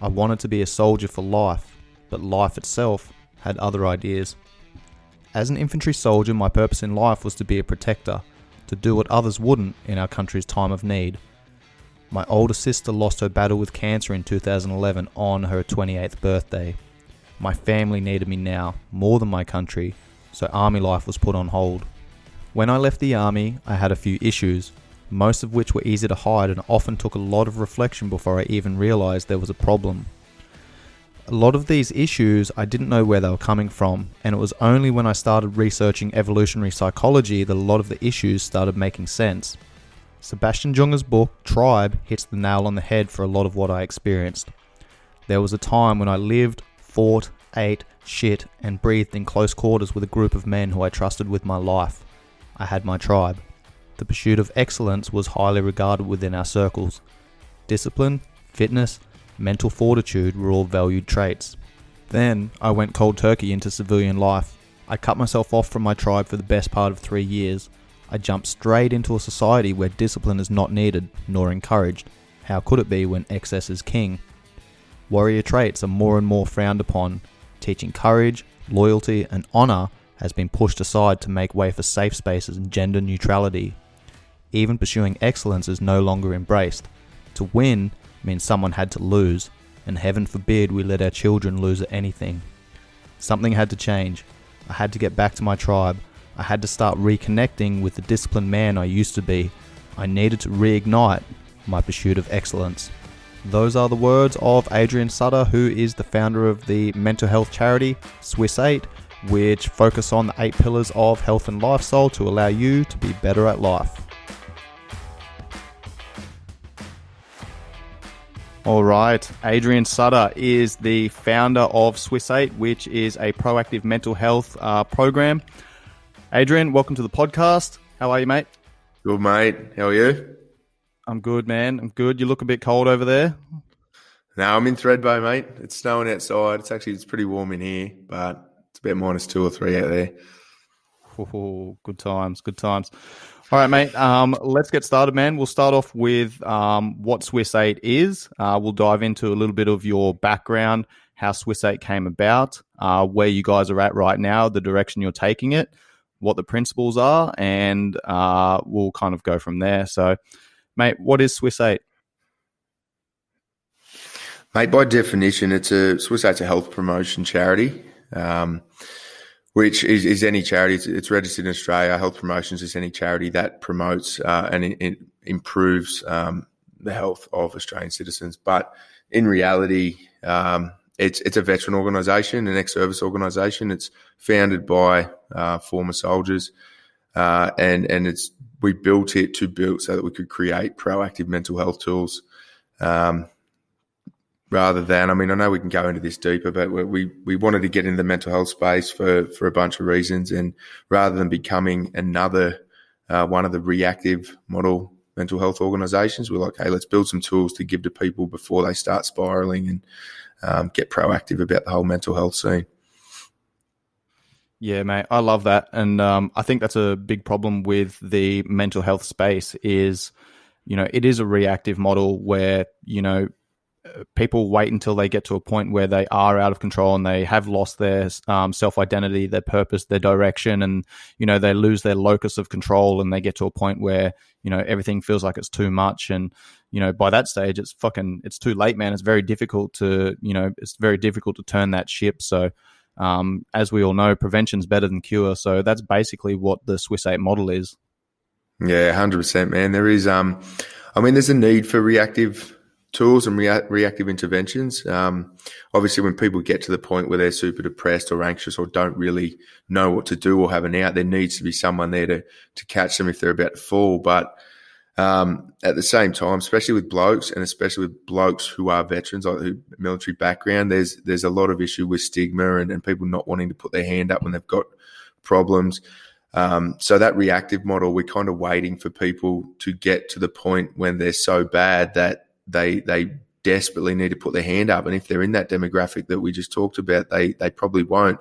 I wanted to be a soldier for life, but life itself had other ideas. As an infantry soldier, my purpose in life was to be a protector, to do what others wouldn't in our country's time of need. My older sister lost her battle with cancer in 2011 on her 28th birthday. My family needed me now, more than my country, so army life was put on hold. When I left the army, I had a few issues, most of which were easy to hide and often took a lot of reflection before I even realized there was a problem. A lot of these issues, I didn't know where they were coming from, and it was only when I started researching evolutionary psychology that a lot of the issues started making sense. Sebastian Junger's book, Tribe, hits the nail on the head for a lot of what I experienced. There was a time when I lived, fought, ate, shit, and breathed in close quarters with a group of men who I trusted with my life. I had my tribe. The pursuit of excellence was highly regarded within our circles. Discipline, fitness, mental fortitude were all valued traits. Then I went cold turkey into civilian life. I cut myself off from my tribe for the best part of 3 years. I jumped straight into a society where discipline is not needed, nor encouraged. How could it be when excess is king? Warrior traits are more and more frowned upon. Teaching courage, loyalty, and honor has been pushed aside to make way for safe spaces and gender neutrality. Even pursuing excellence is no longer embraced. To win means someone had to lose, and heaven forbid we let our children lose at anything. Something had to change. I had to get back to my tribe. I had to start reconnecting with the disciplined man I used to be. I needed to reignite my pursuit of excellence. Those are the words of Adrian Sutter, who is the founder of the mental health charity Swiss 8, which focus on the 8 pillars of health and lifestyle to allow you to be better at life. All right, Adrian Sutter is the founder of Swiss 8, which is a proactive mental health program. Adrian, welcome to the podcast. How are you, mate? Good, mate. How are you? I'm good, man. I'm good. You look a bit cold over there. No, I'm in Thredbo, mate. It's snowing outside. It's pretty warm in here, but it's about -2 or 3 out there. Oh, good times, good times. All right, mate. Let's get started, man. We'll start off with what Swiss 8 is. We'll dive into a little bit of your background, how Swiss 8 came about, where you guys are at right now, the direction you're taking it, what the principles are, and we'll kind of go from there. So, mate, what is Swiss 8? Mate, by definition, Swiss 8's a health promotion charity, which is any charity. It's registered in Australia. Health Promotions is any charity that promotes and it improves the health of Australian citizens. But in reality, it's a veteran organisation, an ex-service organisation. It's founded by former soldiers, and we built it so that we could create proactive mental health tools. Rather than, I know we can go into this deeper, but we wanted to get in the mental health space for a bunch of reasons, and rather than becoming another one of the reactive model mental health organisations, we're like, hey, let's build some tools to give to people before they start spiralling and get proactive about the whole mental health scene. Yeah, mate, I love that. And I think that's a big problem with the mental health space is, it is a reactive model where, people wait until they get to a point where they are out of control and they have lost their self-identity, their purpose, their direction, and, they lose their locus of control and they get to a point where, everything feels like it's too much. And, by that stage, it's too late, man. It's very difficult to turn that ship. So, as we all know, prevention's better than cure. So that's basically what the Swiss 8 model is. Yeah, 100%, man. There is, there's a need for reactive tools and reactive interventions. Obviously, when people get to the point where they're super depressed or anxious or don't really know what to do or have an out, there needs to be someone there to catch them if they're about to fall. But at the same time, especially with blokes and especially with blokes who are veterans, like who military background, there's a lot of issue with stigma and people not wanting to put their hand up when they've got problems. So that reactive model, we're kind of waiting for people to get to the point when they're so bad that they desperately need to put their hand up. And if they're in that demographic that we just talked about, they probably won't.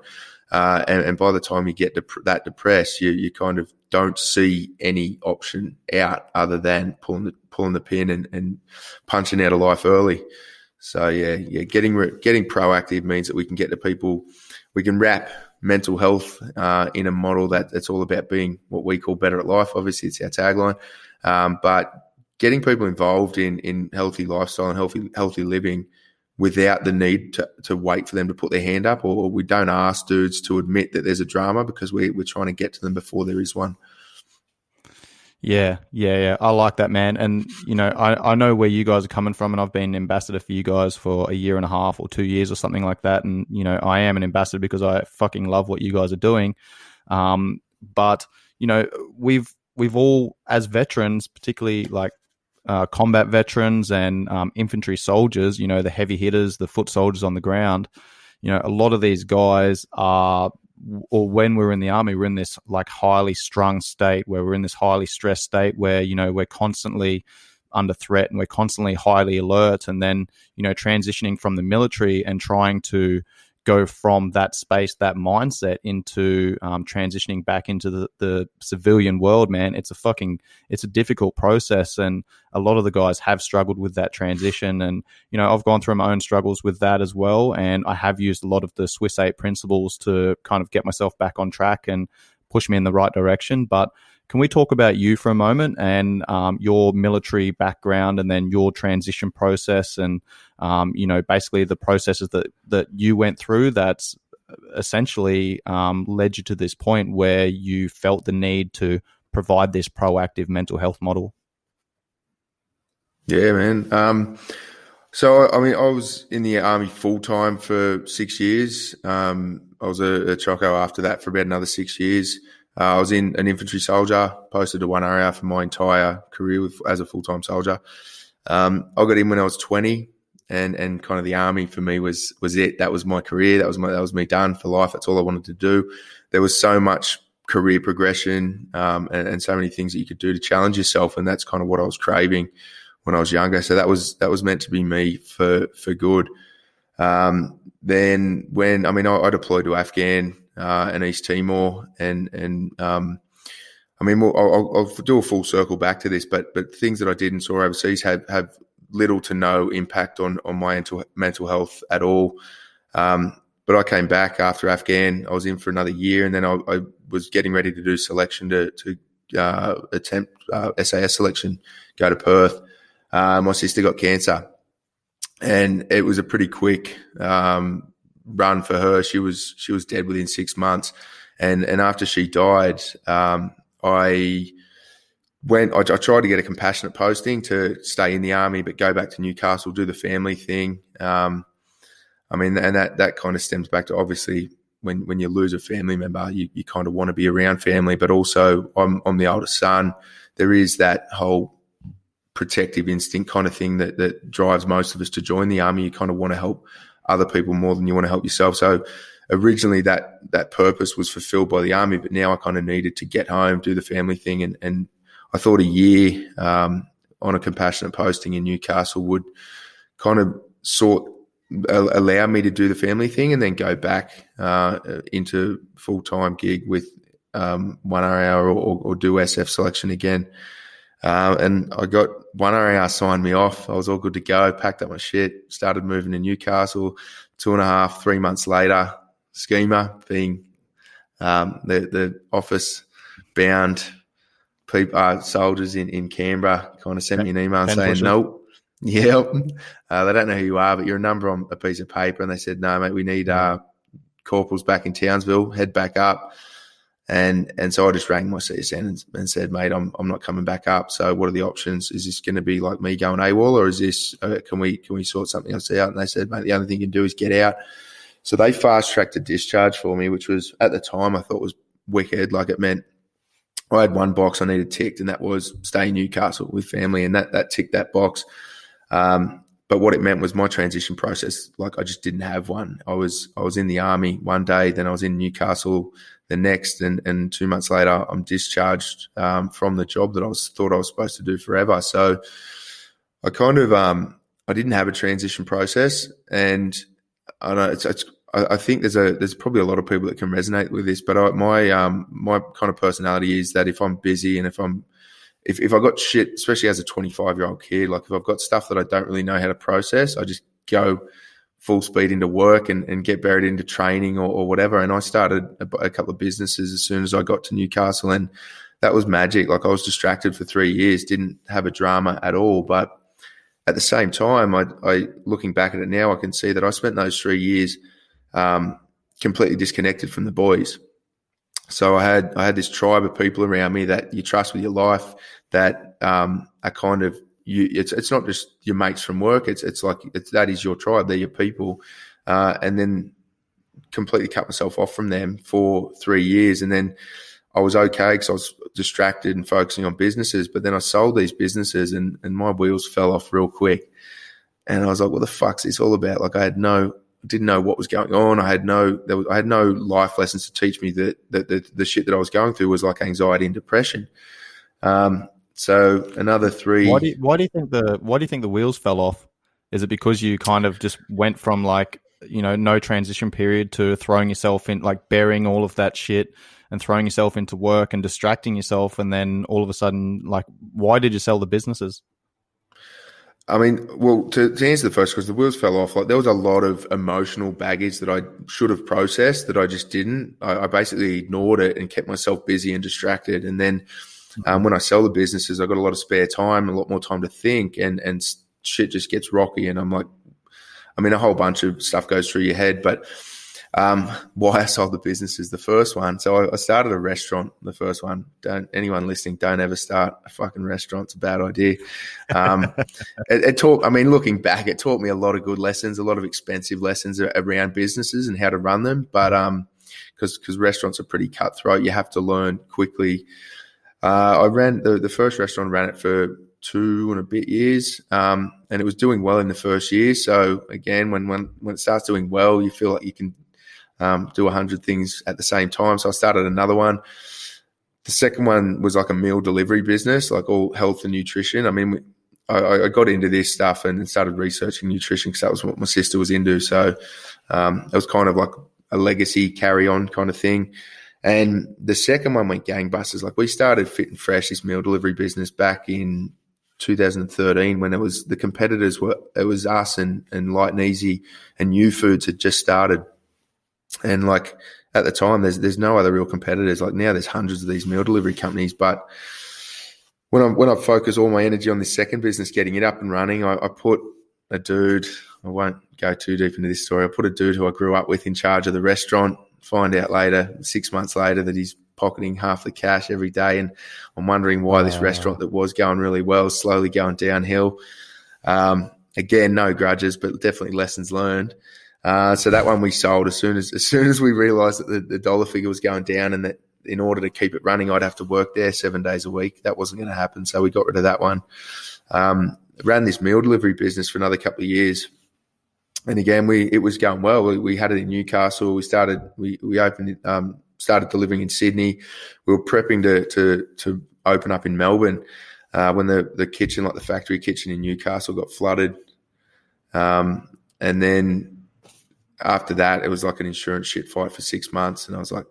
And by the time you get that depressed, you kind of don't see any option out other than pulling the pin and punching out of life early. So getting proactive means that we can get to people. We can wrap mental health in a model that's all about being what we call better at life. Obviously, it's our tagline, but getting people involved in healthy lifestyle and healthy living without the need to wait for them to put their hand up, or we don't ask dudes to admit that there's a drama because we're trying to get to them before there is one. Yeah. I like that, man. And, I know where you guys are coming from, and I've been ambassador for you guys for a year and a half or 2 years or something like that. And, I am an ambassador because I fucking love what you guys are doing. But, we've all, as veterans, particularly like combat veterans and infantry soldiers, the heavy hitters, the foot soldiers on the ground, a lot of these guys are, or when we're in the army, we're in this like highly strung state where we're in this highly stressed state where, we're constantly under threat and we're constantly highly alert. And then, transitioning from the military and trying to go from that space, that mindset into transitioning back into the civilian world, man, it's a difficult process. And a lot of the guys have struggled with that transition. And, I've gone through my own struggles with that as well. And I have used a lot of the Swiss 8 principles to kind of get myself back on track and push me in the right direction. But can we talk about you for a moment and your military background and then your transition process and, basically the processes that you went through that's essentially led you to this point where you felt the need to provide this proactive mental health model? Yeah, man. So, I was in the army full-time for 6 years. I was a choco after that for about another 6 years. I was in an infantry soldier, posted to 1RAF for my entire career as a full-time soldier. I got in when I was 20, and kind of the army for me was it. That was my career. That was me done for life. That's all I wanted to do. There was so much career progression and so many things that you could do to challenge yourself, and that's kind of what I was craving when I was younger. So that was meant to be me for good. Then when I deployed to Afghan and East Timor, and I'll do a full circle back to this, but things that I did and saw overseas have little to no impact on my mental health at all. But I came back after Afghan. I was in for another year, and then I was getting ready to do selection to attempt SAS selection, go to Perth. My sister got cancer, and it was a pretty quick run for her. She was dead within 6 months, and after she died, I tried to get a compassionate posting to stay in the army, but go back to Newcastle, do the family thing. And that kind of stems back to, obviously, when you lose a family member, you kind of want to be around family, but also I'm the oldest son. There is that whole protective instinct kind of thing that drives most of us to join the army. You kind of want to help other people more than you want to help yourself. So originally that purpose was fulfilled by the army, but now I kind of needed to get home, do the family thing. And I thought a year on a compassionate posting in Newcastle would kind of allow me to do the family thing and then go back into full-time gig with 1RAR or do SF selection again. And I got 1RAR signed me off. I was all good to go, packed up my shit, started moving to Newcastle. 2.5, 3 months later, schema being the office-bound soldiers in Canberra kind of sent me an email saying, nope. Yep. They don't know who you are, but you're a number on a piece of paper. And they said, no, mate, we need corporals back in Townsville, head back up. And so I just rang my CSN and said, mate, I'm not coming back up. So what are the options? Is this going to be like me going AWOL, or is this, can we sort something else out? And they said, mate, the only thing you can do is get out. So they fast tracked a discharge for me, which was, at the time, I thought was wicked. Like, it meant I had one box I needed ticked, and that was stay in Newcastle with family. And that ticked that box. But what it meant was my transition process, like, I just didn't have one. I was in the army one day, then I was in Newcastle the next, and 2 months later I'm discharged from the job that I thought I was supposed to do forever. So I kind of I didn't have a transition process, and I know I think there's probably a lot of people that can resonate with this, but my kind of personality is that if I'm busy and if I got shit, especially as a 25-year-old kid, like if I've got stuff that I don't really know how to process, I just go full speed into work and get buried into training or whatever. And I started a couple of businesses as soon as I got to Newcastle, and that was magic. Like, I was distracted for 3 years, didn't have a drama at all. But at the same time, I looking back at it now, I can see that I spent those 3 years completely disconnected from the boys. So I had this tribe of people around me that you trust with your life, that are kind of you. It's not just your mates from work. It's like that is your tribe. They're your people. And then completely cut myself off from them for 3 years, and then I was okay because I was distracted and focusing on businesses. But then I sold these businesses, and my wheels fell off real quick. And I was like, what the fuck's this all about? Like, I didn't know what was going on. I had no life lessons to teach me that the shit that I was going through was like anxiety and depression. So another 3. Why do you think the wheels fell off? Is it because you kind of just went from like, no transition period to throwing yourself in, like burying all of that shit and throwing yourself into work and distracting yourself, and then all of a sudden, like, why did you sell the businesses? I mean, well, to answer the first question, the wheels fell off. Like, there was a lot of emotional baggage that I should have processed that I just didn't. I basically ignored it and kept myself busy and distracted. And then when I sell the businesses, I got a lot of spare time, a lot more time to think, and shit just gets rocky. And I'm like, I mean, a whole bunch of stuff goes through your head. But why I sold the businesses, the first one. So I started a restaurant, the first one. Anyone listening, don't ever start a fucking restaurant. It's a bad idea. It taught, I mean, looking back, it taught me a lot of good lessons, a lot of expensive lessons around businesses and how to run them. But because restaurants are pretty cutthroat, you have to learn quickly. I ran the first restaurant, ran it for 2 and a bit years, and it was doing well in the first year. So again, when it starts doing well, you feel like you can do 100 things at the same time. So I started another one. The second one was like a meal delivery business, like all health and nutrition. I mean, I got into this stuff and started researching nutrition because that was what my sister was into. So it was kind of like a legacy carry on kind of thing. And the second one went gangbusters. Like, we started Fit and Fresh, this meal delivery business, back in 2013 when it was us and Light and Easy and New Foods had just started. And like at the time, there's no other real competitors. Like now, there's hundreds of these meal delivery companies. But when I focus all my energy on this second business, getting it up and running, I put a dude. I won't go too deep into this story. I put a dude who I grew up with in charge of the restaurant. Find out later, 6 months later, that he's pocketing half the cash every day, and I'm wondering why this restaurant that was going really well is slowly going downhill. Again, no grudges, but definitely lessons learned. So that one we sold as soon as we realised that the dollar figure was going down, and that in order to keep it running, I'd have to work there 7 days a week. That wasn't going to happen, so we got rid of that one. Ran this meal delivery business for another couple of years, and again, it was going well. We had it in Newcastle. We opened it, started delivering in Sydney. We were prepping to open up in Melbourne when the kitchen, like the factory kitchen in Newcastle, got flooded, and then after that, it was like an insurance shit fight for 6 months. And I was like,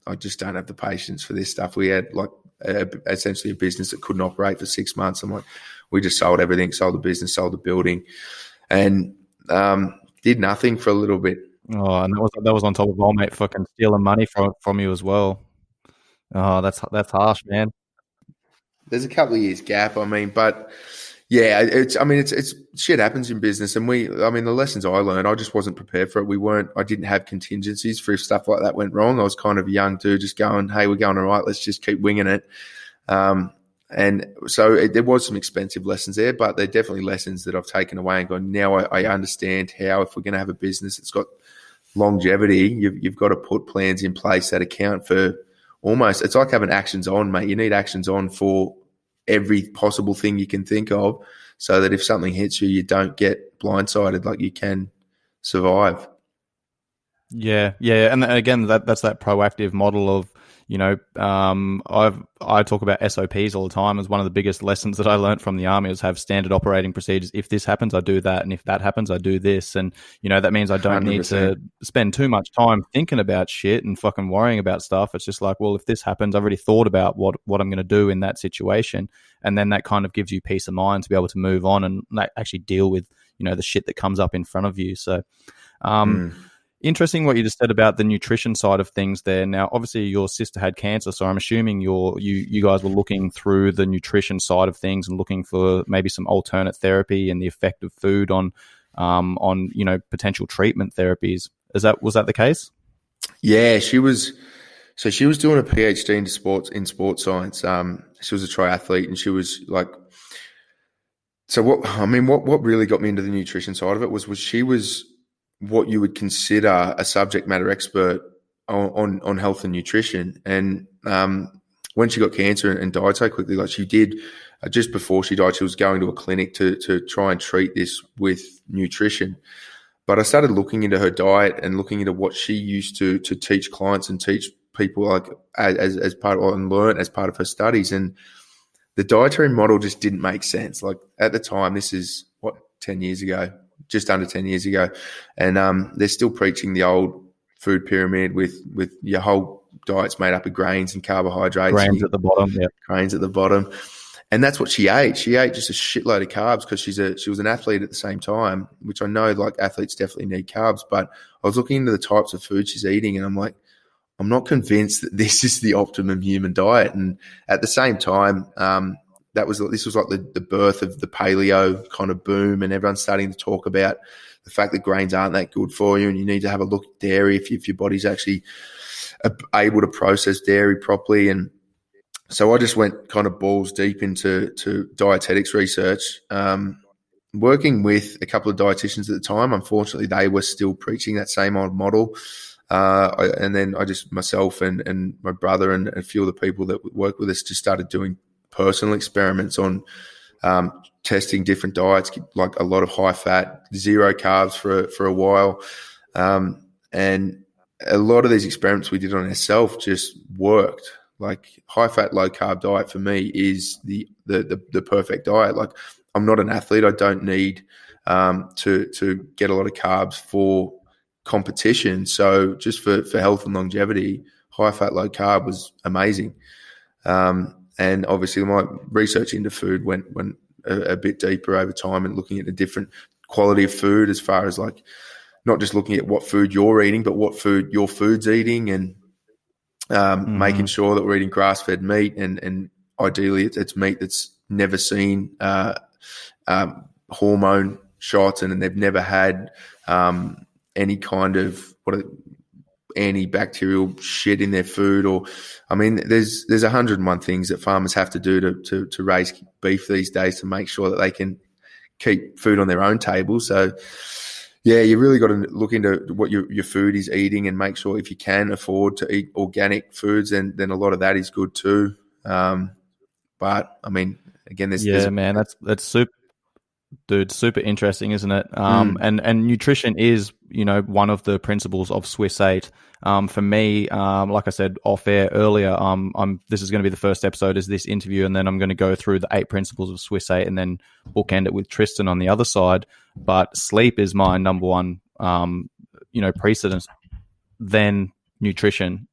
I just don't have the patience for this stuff. We had like essentially a business that couldn't operate for 6 months. I'm like, we just sold everything, sold the business, sold the building, and did nothing for a little bit. Oh, and that was on top of all mate fucking stealing money from you as well. Oh, that's harsh, man. There's a couple of years gap, I mean, but yeah, it's shit happens in business, and the lessons I learned, I just wasn't prepared for it. I didn't have contingencies for if stuff like that went wrong. I was kind of a young dude just going, hey, we're going all right, let's just keep winging it. And so there was some expensive lessons there, but they're definitely lessons that I've taken away and gone, now I understand how, if we're going to have a business that's got longevity, you've got to put plans in place that account for almost, it's like having actions on, mate. You need actions on for every possible thing you can think of, so that if something hits you, you don't get blindsided, like you can survive. Yeah. And again, that's that proactive model of, I talk about SOPs all the time as one of the biggest lessons that I learned from the army, was have standard operating procedures. If this happens, I do that. And if that happens, I do this. And, that means I don't 100%. Need to spend too much time thinking about shit and fucking worrying about stuff. It's just like, well, if this happens, I've already thought about what I'm going to do in that situation. And then that kind of gives you peace of mind to be able to move on and actually deal with, the shit that comes up in front of you. So Mm. interesting what you just said about the nutrition side of things there. Now, obviously your sister had cancer, so I'm assuming you guys were looking through the nutrition side of things and looking for maybe some alternate therapy and the effect of food on potential treatment therapies. Was that the case? Yeah, she was doing a PhD in sports science. She was a triathlete, and she was like, so what really got me into the nutrition side of it was she was what you would consider a subject matter expert on health and nutrition. And when she got cancer and died so quickly, like she did, just before she died, she was going to a clinic to try and treat this with nutrition. But I started looking into her diet and looking into what she used to teach clients and teach people, like as part of, and learn as part of her studies. And the dietary model just didn't make sense. Like at the time, this is 10 years ago, just under 10 years ago. And they're still preaching the old food pyramid with your whole diet's made up of grains and carbohydrates. Grains at the bottom, yeah. Grains at the bottom. And that's what she ate. She ate just a shitload of carbs because she was an athlete at the same time, which I know like athletes definitely need carbs. But I was looking into the types of food she's eating, and I'm like, I'm not convinced that this is the optimum human diet. And at the same time, this was like the birth of the paleo kind of boom, and everyone's starting to talk about the fact that grains aren't that good for you, and you need to have a look at dairy if your body's actually able to process dairy properly. And so I just went kind of balls deep into dietetics research, working with a couple of dietitians at the time. Unfortunately, they were still preaching that same old model. And then I just, myself and my brother and a few of the people that work with us, just started doing personal experiments on testing different diets, like a lot of high fat, zero carbs for a while. And a lot of these experiments we did on ourselves just worked. Like high fat, low carb diet for me is the perfect diet. Like I'm not an athlete. I don't need to get a lot of carbs for competition. So just for health and longevity, high fat, low carb was amazing. And obviously my research into food went a bit deeper over time, and looking at the different quality of food, as far as like not just looking at what food you're eating, but what food your food's eating, and making sure that we're eating grass-fed meat, and ideally it's meat that's never seen hormone shots, and they've never had any kind of antibacterial shit in their food. Or, I mean, there's 101 things that farmers have to do to raise beef these days to make sure that they can keep food on their own table. So yeah, you really got to look into what your food is eating, and make sure if you can afford to eat organic foods, then a lot of that is good too. But I mean, again, that's super. Dude, super interesting, isn't it? And nutrition is, one of the principles of Swiss 8. For me, like I said off air earlier, this is going to be the first episode is this interview, and then I'm going to go through the 8 principles of Swiss 8 and then bookend it with Tristan on the other side. But sleep is my number one, precedence, then nutrition,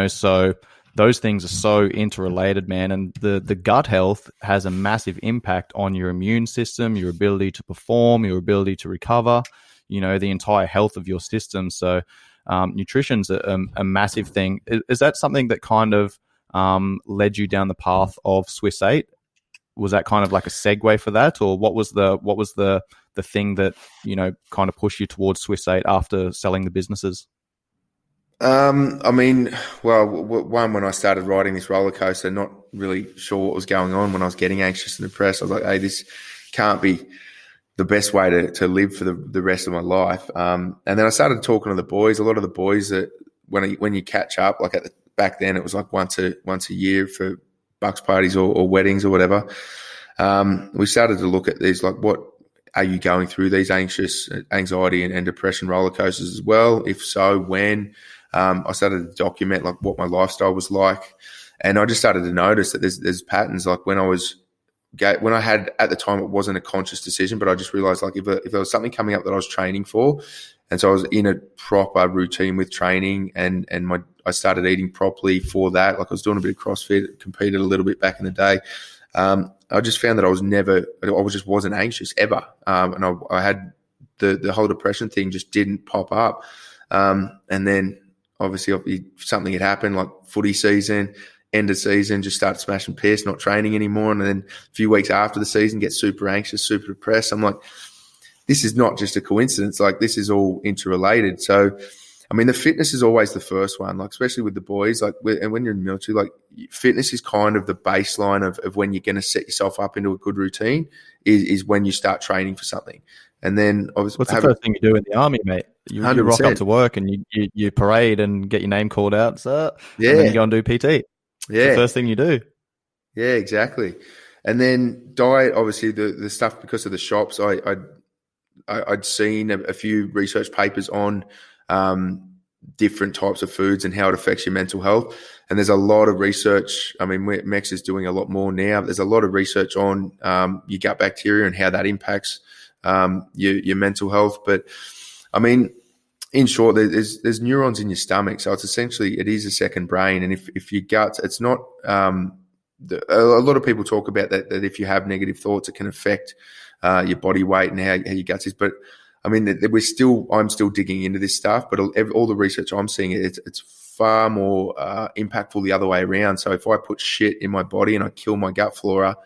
so those things are so interrelated, man. And the gut health has a massive impact on your immune system, your ability to perform, your ability to recover, the entire health of your system. So nutrition's a massive thing. Is that something that kind of led you down the path of Swiss 8? Was that kind of like a segue for that, or what was the thing that kind of pushed you towards Swiss 8 after selling the businesses? I mean, well, one, when I started riding this roller coaster, not really sure what was going on, when I was getting anxious and depressed, I was like, hey, this can't be the best way to live for the rest of my life. And then I started talking to the boys. A lot of the boys that when you catch up, like back then it was like once a year for bucks parties or weddings or whatever. We started to look at these, like, what are you going through, these anxiety and depression roller coasters as well? If so, when? I started to document like what my lifestyle was like, and I just started to notice that there's patterns. Like when I had, at the time, it wasn't a conscious decision, but I just realized, like, if there was something coming up that I was training for, and so I was in a proper routine with training, and I started eating properly for that. Like I was doing a bit of CrossFit, competed a little bit back in the day. I just found that I just wasn't anxious ever. And I had the whole depression thing just didn't pop up. And then obviously something had happened, like footy season, end of season, just started smashing piss, not training anymore. And then a few weeks after the season, get super anxious, super depressed. I'm like, this is not just a coincidence. Like, this is all interrelated. So, I mean, the fitness is always the first one, like, especially with the boys, like, and when you're in the military, like, fitness is kind of the baseline of when you're going to set yourself up into a good routine is when you start training for something. And then obviously, what's the first thing you do in the army, mate? You rock up to work and you parade and get your name called out, sir. Yeah. And then you go and do PT. Yeah. It's the first thing you do. Yeah, exactly. And then diet, obviously the stuff, because of the shops, I'd seen a few research papers on different types of foods and how it affects your mental health. And there's a lot of research. I mean, Mex is doing a lot more now. There's a lot of research on your gut bacteria and how that impacts your mental health. But I mean, in short, there's neurons in your stomach. So it is a second brain. And if your gut, it's not, a lot of people talk about that if you have negative thoughts, it can affect your body weight and how your guts is. But I mean, I'm still digging into this stuff, but all the research I'm seeing, it's far more impactful the other way around. So if I put shit in my body and I kill my gut flora,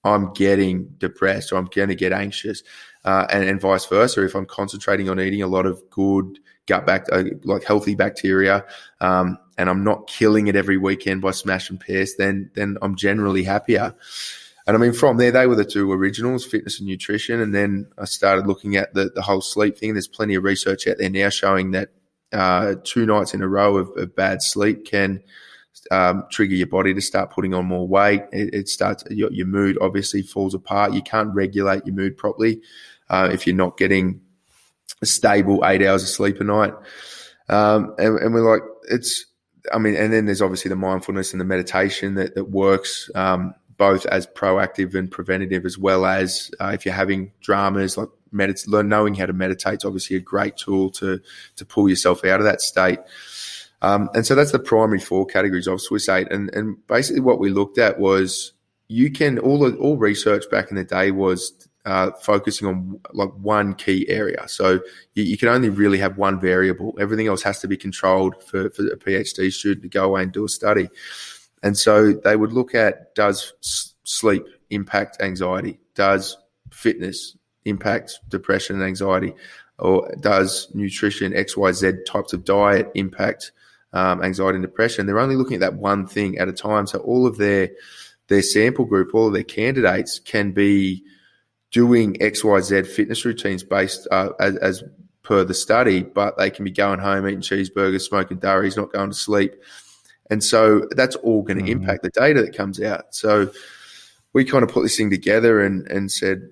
I'm getting depressed or I'm going to get anxious, and vice versa. If I'm concentrating on eating a lot of good gut like healthy bacteria, and I'm not killing it every weekend by smashing piss, then I'm generally happier. And I mean, from there, they were the two originals, fitness and nutrition. And then I started looking at the whole sleep thing. There's plenty of research out there now showing that 2 nights in a row of bad sleep can trigger your body to start putting on more weight. It starts, your mood obviously falls apart. You can't regulate your mood properly if you're not getting a stable 8 hours of sleep a night. And we're like, and then there's obviously the mindfulness and the meditation that works both as proactive and preventative, as well as if you're having dramas, like knowing how to meditate is obviously a great tool to pull yourself out of that state. And so that's the primary 4 categories of Swiss 8. And basically what we looked at was all research back in the day was focusing on like one key area. So you can only really have one variable. Everything else has to be controlled for a PhD student to go away and do a study. And so they would look at, does sleep impact anxiety? Does fitness impact depression and anxiety? Or does nutrition, XYZ types of diet impact anxiety and depression? They're only looking at that one thing at a time. So all of their sample group, all of their candidates can be doing XYZ fitness routines based as per the study, but they can be going home, eating cheeseburgers, smoking durries, not going to sleep. And so that's all going to impact the data that comes out. So we kind of put this thing together and said,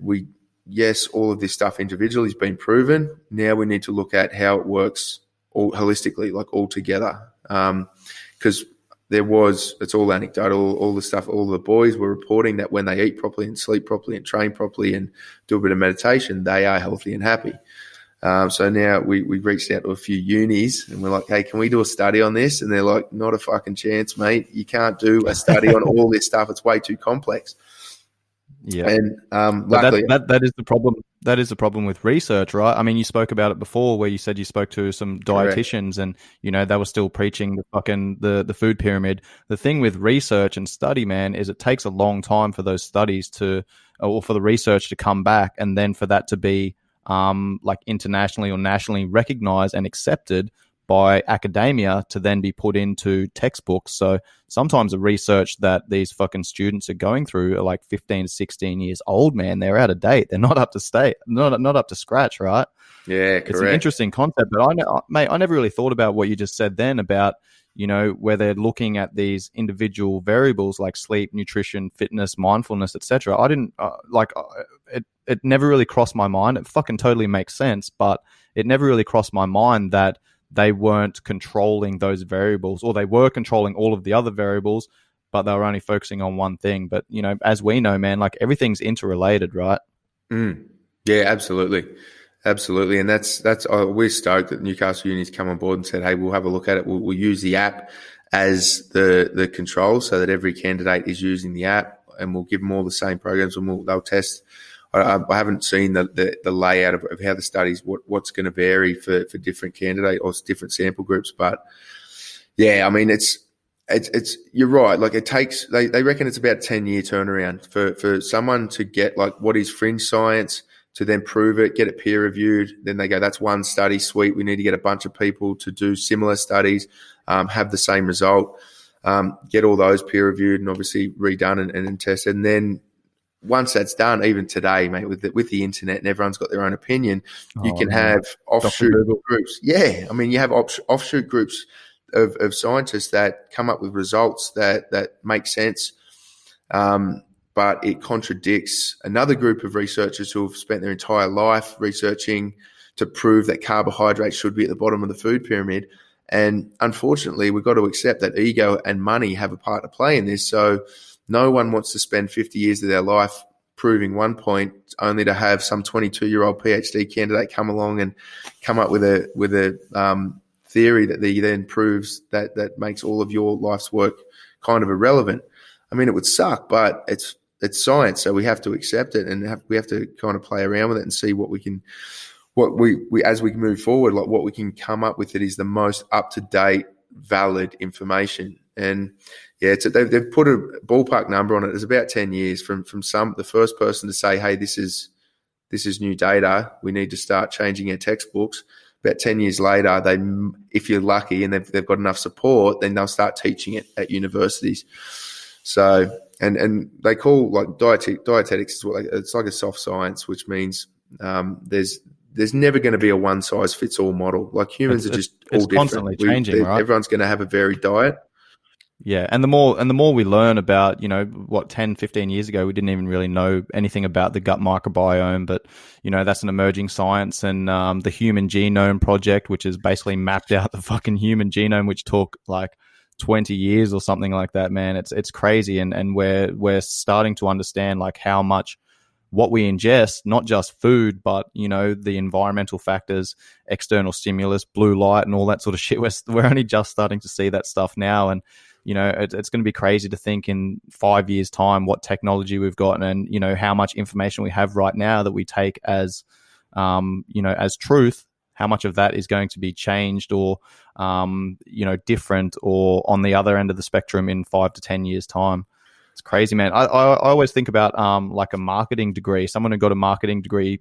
yes, all of this stuff individually has been proven. Now we need to look at how it works all holistically, like all together. Because it's all anecdotal, all the stuff, all the boys were reporting that when they eat properly and sleep properly and train properly and do a bit of meditation, they are healthy and happy. So now we reached out to a few unis and we're like, hey, can we do a study on this? And they're like, not a fucking chance, mate. You can't do a study on all this stuff. It's way too complex. Yeah. And luckily, that is the problem. That is the problem with research, right? I mean, you spoke about it before where you said you spoke to some dietitians and, they were still preaching the food pyramid. The thing with research and study, man, is it takes a long time for those studies or for the research to come back and then for that to be like internationally or nationally recognized and accepted by academia to then be put into textbooks. So sometimes the research that these fucking students are going through are like 15 to 16 years old, man. They're out of date. They're not up to not up to scratch, right? Yeah, correct. It's an interesting concept, but I never really thought about what you just said then about, where they're looking at these individual variables like sleep, nutrition, fitness, mindfulness, etc. I didn't it never really crossed my mind. It fucking totally makes sense, but it never really crossed my mind that they weren't controlling those variables, or they were controlling all of the other variables, but they were only focusing on one thing. But, as we know, man, like everything's interrelated, right? Yeah, absolutely. Absolutely. And that's we're stoked that Newcastle Uni's come on board and said, hey, we'll have a look at it. We'll use the app as the control so that every candidate is using the app. and we'll give them all the same programs, and they'll test. I haven't seen the layout of how the studies, what's going to vary for different candidate or different sample groups. But yeah, I mean, it's you're right. Like it takes, they reckon it's about 10-year turnaround for someone to get like what is fringe science, to then prove it, get it peer reviewed. Then they go, that's one study, sweet. We need to get a bunch of people to do similar studies, have the same result, get all those peer reviewed and obviously redone and tested. And then once that's done, even today, mate, with the internet and everyone's got their own opinion, you can have offshoot groups. Yeah, I mean, you have offshoot groups of scientists that come up with results that make sense, but it contradicts another group of researchers who have spent their entire life researching to prove that carbohydrates should be at the bottom of the food pyramid. And unfortunately, we've got to accept that ego and money have a part to play in this. So no one wants to spend 50 years of their life proving one point only to have some 22-year-old PhD candidate come along and come up with a theory that then proves that makes all of your life's work kind of irrelevant. I mean, it would suck, but it's science, so we have to accept it, and we have to kind of play around with it and see what we as we move forward, like what we can come up with that is the most up-to-date, valid information. And yeah, they've put a ballpark number on it. It's about 10 years from the first person to say, hey, this is new data. We need to start changing our textbooks. About 10 years later, if you're lucky and they've got enough support, then they'll start teaching it at universities. So, and they call like dietetics is it's like a soft science, which means there's never going to be a one size fits all model. Like humans are just all different. Constantly changing, right? Everyone's going to have a varied diet. Yeah, and the more we learn about, 10, 15 years ago, we didn't even really know anything about the gut microbiome, but, that's an emerging science. And the Human Genome Project, which has basically mapped out the fucking human genome, which took like 20 years or something like that, man. It's crazy. And we're starting to understand like how much what we ingest, not just food, but, the environmental factors, external stimulus, blue light and all that sort of shit. We're only just starting to see that stuff now. And, it's going to be crazy to think in 5 years' time what technology we've got and, how much information we have right now that we take as, as truth, how much of that is going to be changed or, different or on the other end of the spectrum in 5 to 10 years' time. It's crazy, man. I always think about like a marketing degree. Someone who got a marketing degree,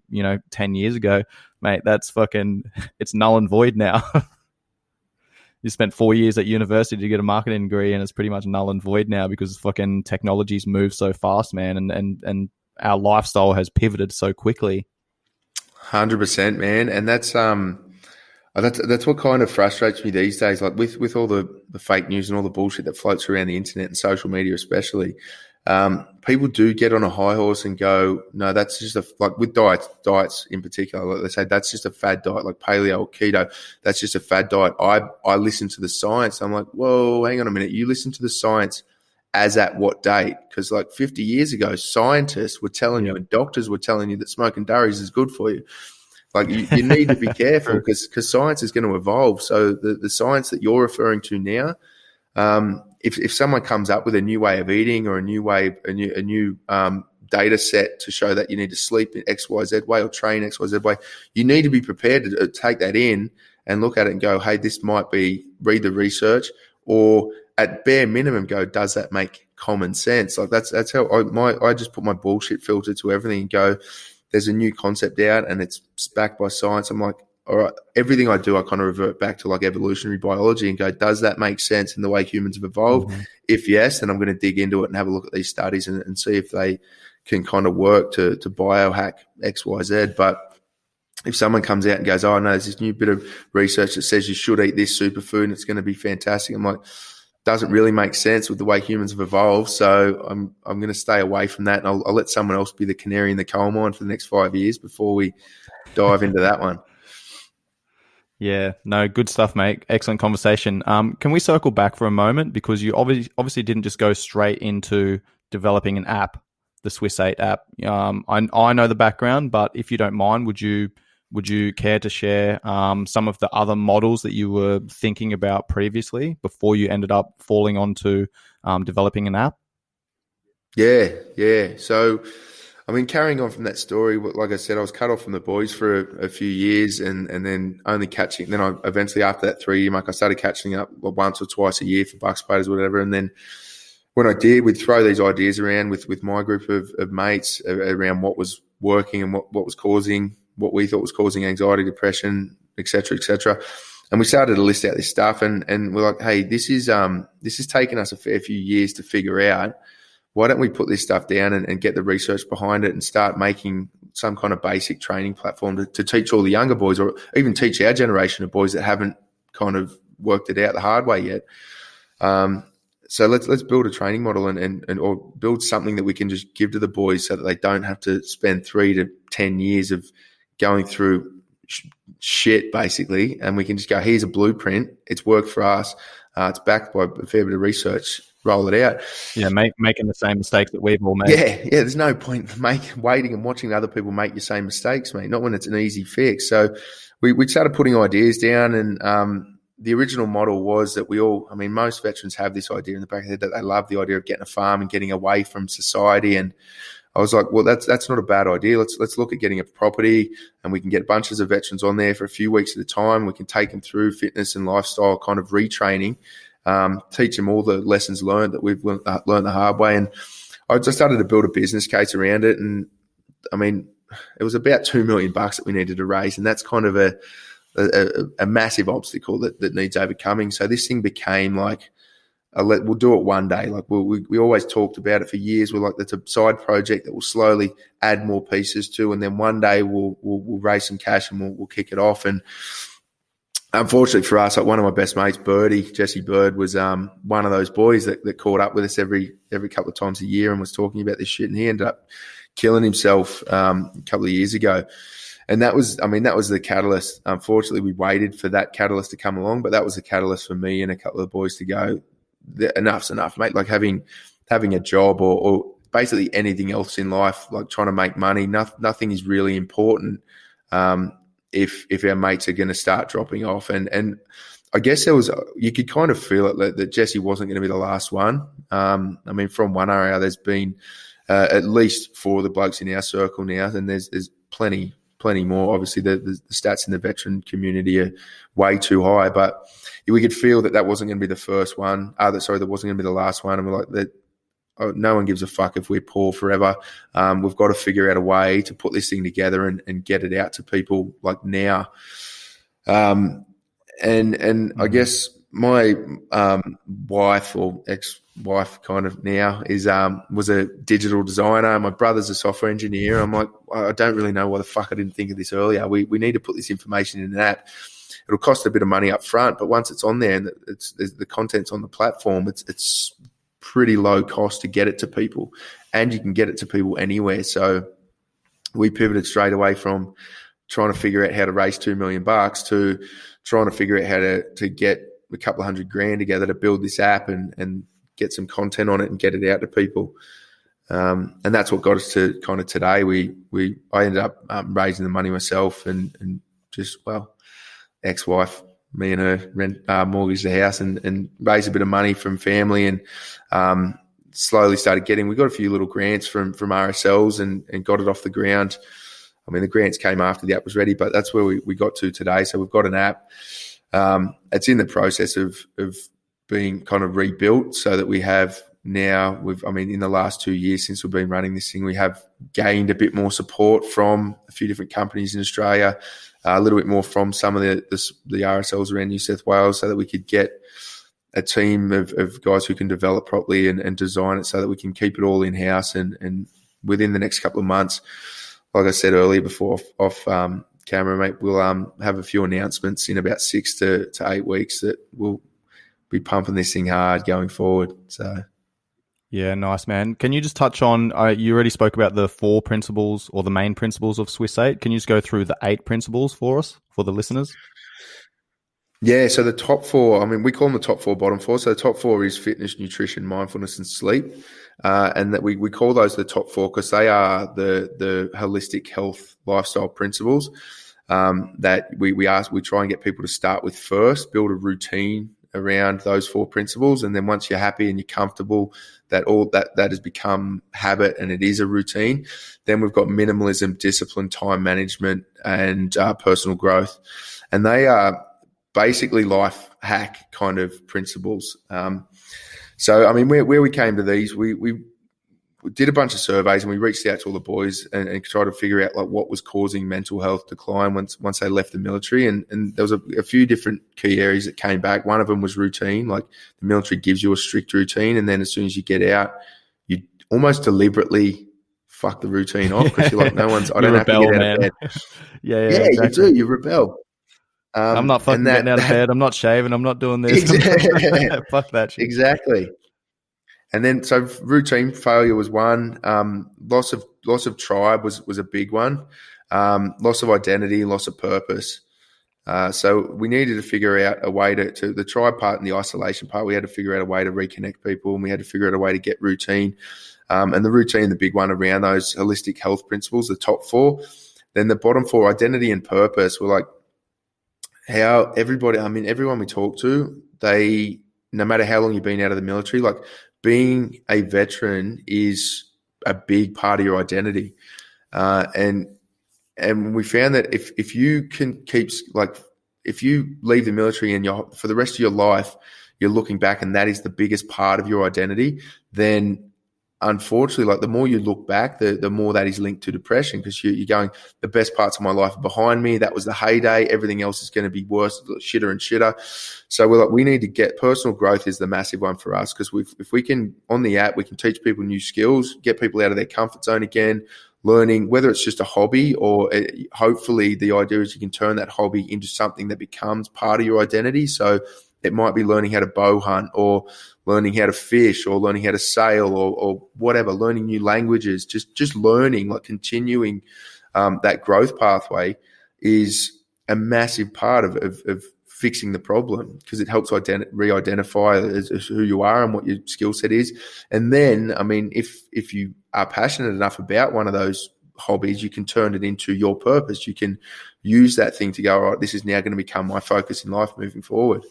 10 years ago, mate, that's fucking, it's null and void now. You spent 4 years at university to get a marketing degree and it's pretty much null and void now because fucking technologies move so fast, man. And our lifestyle has pivoted so quickly. 100%, man. And that's what kind of frustrates me these days. Like with all the fake news and all the bullshit that floats around the internet and social media, especially, people do get on a high horse and go, no, that's just like with diets in particular, like they say that's just a fad diet, like paleo or keto. That's just a fad diet. I listen to the science. I'm like, whoa, hang on a minute. You listen to the science as at what date? Because like 50 years ago, scientists were telling you and doctors were telling you that smoking durries is good for you. Like you need to be careful because science is going to evolve. So the science that you're referring to now, if someone comes up with a new way of eating or a new data set to show that you need to sleep in XYZ way or train XYZ way, you need to be prepared to take that in and look at it and go, hey, this might be, read the research, or at bare minimum go, does that make common sense? Like that's how I just put my bullshit filter to everything and go, there's a new concept out and it's backed by science. I'm like, all right, everything I do, I kind of revert back to like evolutionary biology and go, does that make sense in the way humans have evolved? Mm-hmm. If yes, then I'm going to dig into it and have a look at these studies and see if they can kind of work to biohack X, Y, Z. But if someone comes out and goes, oh, no, there's this new bit of research that says you should eat this superfood and it's going to be fantastic, I'm like, doesn't really make sense with the way humans have evolved. So I'm going to stay away from that and I'll let someone else be the canary in the coal mine for the next 5 years before we dive into that one. Yeah, no, good stuff, mate. Excellent conversation. Can we circle back for a moment? Because you obviously didn't just go straight into developing an app, the Swiss 8 app. I know the background, but if you don't mind, would you care to share some of the other models that you were thinking about previously before you ended up falling onto developing an app? Yeah. So, I mean, carrying on from that story, like I said, I was cut off from the boys for a few years, and then only catching. Then I eventually, after that 3-year mark, I started catching up once or twice a year for bucks players or whatever. And then when I did, we'd throw these ideas around with my group of mates around what was working and what was causing, what we thought was causing anxiety, depression, et cetera, et cetera. And we started to list out this stuff, and we're like, hey, this is taking us a fair few years to figure out. Why don't we put this stuff down and get the research behind it and start making some kind of basic training platform to teach all the younger boys, or even teach our generation of boys that haven't kind of worked it out the hard way yet. So let's build a training model and or build something that we can just give to the boys so that they don't have to spend 3 to 10 years of going through shit, basically. And we can just go, here's a blueprint. It's worked for us. It's backed by a fair bit of research. Roll it out. Yeah, making the same mistakes that we've all made. Yeah. There's no point waiting and watching other people make your same mistakes, mate. Not when it's an easy fix. So we started putting ideas down, and the original model was that most veterans have this idea in the back of their head that they love the idea of getting a farm and getting away from society. And I was like, well, that's not a bad idea. Let's look at getting a property, and we can get bunches of veterans on there for a few weeks at a time. We can take them through fitness and lifestyle kind of retraining. Teach them all the lessons learned that we've learned the hard way. And I just started to build a business case around it. And I mean, it was about $2 million that we needed to raise. And that's kind of a massive obstacle that needs overcoming. So this thing became like, we'll do it one day. Like we always talked about it for years. We're like, that's a side project that we'll slowly add more pieces to. And then one day we'll raise some cash and we'll kick it off. And unfortunately for us, like one of my best mates, Jesse Bird, was one of those boys that caught up with us every couple of times a year and was talking about this shit. And he ended up killing himself a couple of years ago. And that was the catalyst. Unfortunately, we waited for that catalyst to come along, but that was the catalyst for me and a couple of boys to go, enough's enough, mate. Like having a job or basically anything else in life, like trying to make money, nothing is really important. If our mates are going to start dropping off. And I guess you could kind of feel it that Jesse wasn't going to be the last one. From one area, there's been at least 4 of the blokes in our circle now, and there's plenty more. Obviously, the stats in the veteran community are way too high, but we could feel that wasn't going to be the first one. That wasn't going to be the last one. And we're like, that. No one gives a fuck if we're poor forever. We've got to figure out a way to put this thing together and get it out to people like now. And I guess my wife or ex-wife kind of now was a digital designer. My brother's a software engineer. I'm like, I don't really know why the fuck I didn't think of this earlier. We need to put this information in an app. It'll cost a bit of money up front, but once it's on there and the content's on the platform, it's pretty low cost to get it to people, and you can get it to people anywhere. So we pivoted straight away from trying to figure out how to raise $2 million to trying to figure out how to get a couple of $100,000 together to build this app and get some content on it and get it out to people. And that's what got us to kind of today. I ended up raising the money myself and just, ex-wife, me and her mortgaged the house and raised a bit of money from family and slowly started we got a few little grants from RSLs and got it off the ground. I mean, the grants came after the app was ready, but that's where we got to today. So we've got an app. It's in the process of being kind of rebuilt so that we have now, in the last 2 years since we've been running this thing, we have gained a bit more support from a few different companies in Australia, a little bit more from some of the RSLs around New South Wales, so that we could get a team of guys who can develop properly and design it so that we can keep it all in-house. And within the next couple of months, like I said earlier before off camera, mate, we'll have a few announcements in about 6 to 8 weeks that we'll be pumping this thing hard going forward. So... Yeah, nice, man. Can you just touch on, you already spoke about the 4 principles or the main principles of Swiss 8. Can you just go through the 8 principles for us, for the listeners? Yeah, so the top 4, we call them the top 4, bottom 4. So the top 4 is fitness, nutrition, mindfulness, and sleep. And that we call those the top 4 because they are the holistic health lifestyle principles that we try and get people to start with first, build a routine around those 4 principles. And then once you're happy and you're comfortable that all that has become habit and it is a routine, then we've got minimalism, discipline, time management, and personal growth. And they are basically life hack kind of principles. So, I mean, where we came to these, we did a bunch of surveys and we reached out to all the boys and tried to figure out like what was causing mental health decline once they left the military. And there was a few different key areas that came back. One of them was routine. Like the military gives you a strict routine, and then as soon as you get out, you almost deliberately fuck the routine off because you're like, I don't have to get out of bed. Yeah, exactly. You do. You rebel. I'm not fucking getting out of bed. I'm not shaving. I'm not doing this. Exactly. Fuck that shit. Exactly. And then, so routine failure was one. Loss of tribe was a big one. Loss of identity, loss of purpose. So we needed to figure out a way to the tribe part and the isolation part. We had to figure out a way to reconnect people, and we had to figure out a way to get routine. And the routine, the big one around those holistic health principles, the top 4. Then the bottom 4, identity and purpose, were like how everyone we talk to, they, no matter how long you've been out of the military, like being a veteran is a big part of your identity. And we found that if you can if you leave the military and for the rest of your life, you're looking back and that is the biggest part of your identity, then unfortunately, like the more you look back, the more that is linked to depression, because you're going, the best parts of my life are behind me. That was the heyday. Everything else is going to be worse, shitter and shitter. So we're like, we need to get personal growth is the massive one for us, because if we can, on the app, we can teach people new skills, get people out of their comfort zone again, learning, whether it's just a hobby or hopefully the idea is you can turn that hobby into something that becomes part of your identity. So it might be learning how to bow hunt, or learning how to fish, or learning how to sail, or whatever, learning new languages, just learning, like continuing that growth pathway is a massive part of fixing the problem, because it helps re-identify as who you are and what your skill set is. And then, I mean, if you are passionate enough about one of those hobbies, you can turn it into your purpose. You can use that thing to go, all right, this is now going to become my focus in life moving forward.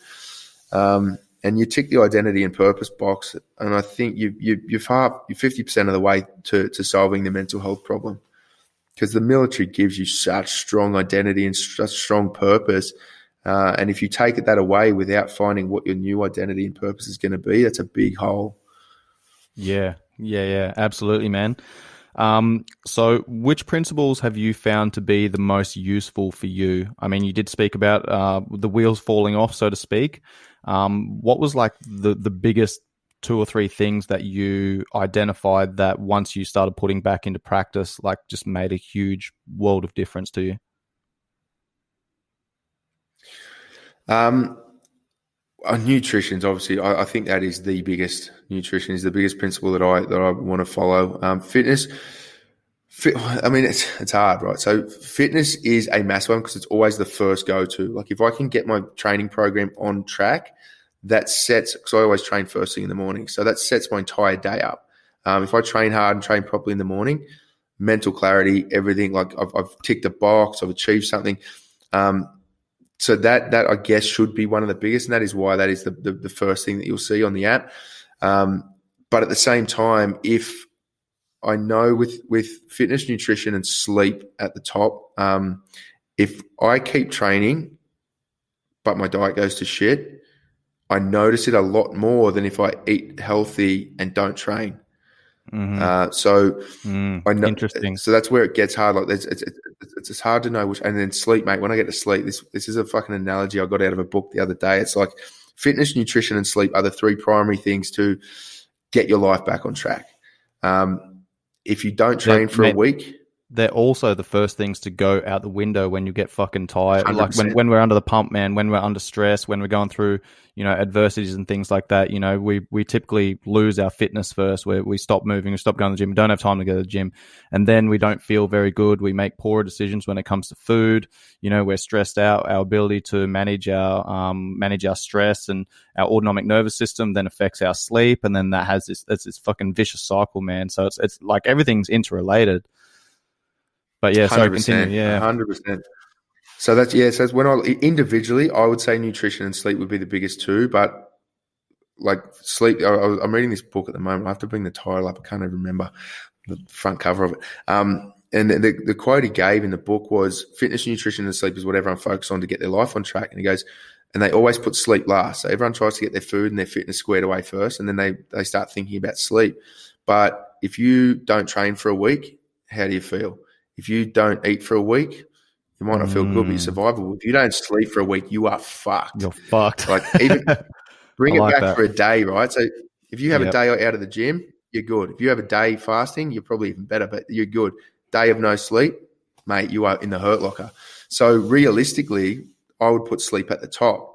And you tick the identity and purpose box, and I think you're 50% of the way to solving the mental health problem, because the military gives you such strong identity and such strong purpose. And if you take that away without finding what your new identity and purpose is going to be, that's a big hole. Yeah, absolutely, man. So which principles have you found to be the most useful for you? I mean, you did speak about the wheels falling off, so to speak. What was like the biggest 2 or 3 things that you identified that once you started putting back into practice, like just made a huge world of difference to you? Nutrition's obviously, I think that is the biggest. Nutrition is the biggest principle that I want to follow. Fitness, I mean, it's hard, right? So fitness is a massive one because it's always the first go-to. Like if I can get my training program on track, that sets, because I always train first thing in the morning, so that sets my entire day up. If I train hard and train properly in the morning, mental clarity, everything, like I've ticked a box, I've achieved something. So that I guess should be one of the biggest, and that is why that is the first thing that you'll see on the app. But at the same time, if I know with fitness, nutrition, and sleep at the top, if I keep training but my diet goes to shit, I notice it a lot more than if I eat healthy and don't train. Mm-hmm. I know. Interesting. So that's where it gets hard. Like it's hard to know which. And then sleep, mate. When I get to sleep, this is a fucking analogy I got out of a book the other day. It's like fitness, nutrition, and sleep are the 3 primary things to get your life back on track. If you don't train for a week, they're also the first things to go out the window when you get fucking tired. 100%. Like when we're under the pump, man, when we're under stress, when we're going through, adversities and things like that, we typically lose our fitness first, where we stop moving, we stop going to the gym, we don't have time to go to the gym. And then we don't feel very good. We make poorer decisions when it comes to food. We're stressed out. Our ability to manage our stress and our autonomic nervous system then affects our sleep. And then that has this fucking vicious cycle, man. So it's like everything's interrelated. But yeah, 100%, so continue. Yeah, 100%. So that's, yeah, so when individually, I would say nutrition and sleep would be the biggest two, but like sleep, I'm reading this book at the moment. I have to bring the title up. I can't even remember the front cover of it. And the quote he gave in the book was, fitness, nutrition, and sleep is what everyone focuses on to get their life on track. And he goes, and they always put sleep last. So everyone tries to get their food and their fitness squared away first, and then they start thinking about sleep. But if you don't train for a week, how do you feel? If you don't eat for a week, you might not feel good, but you're survivable. If you don't sleep for a week, you are fucked. You're fucked. Like, even bring it back for a day, right? So if you have a day out of the gym, you're good. If you have a day fasting, you're probably even better, but you're good. Day of no sleep, mate, you are in the hurt locker. So realistically, I would put sleep at the top.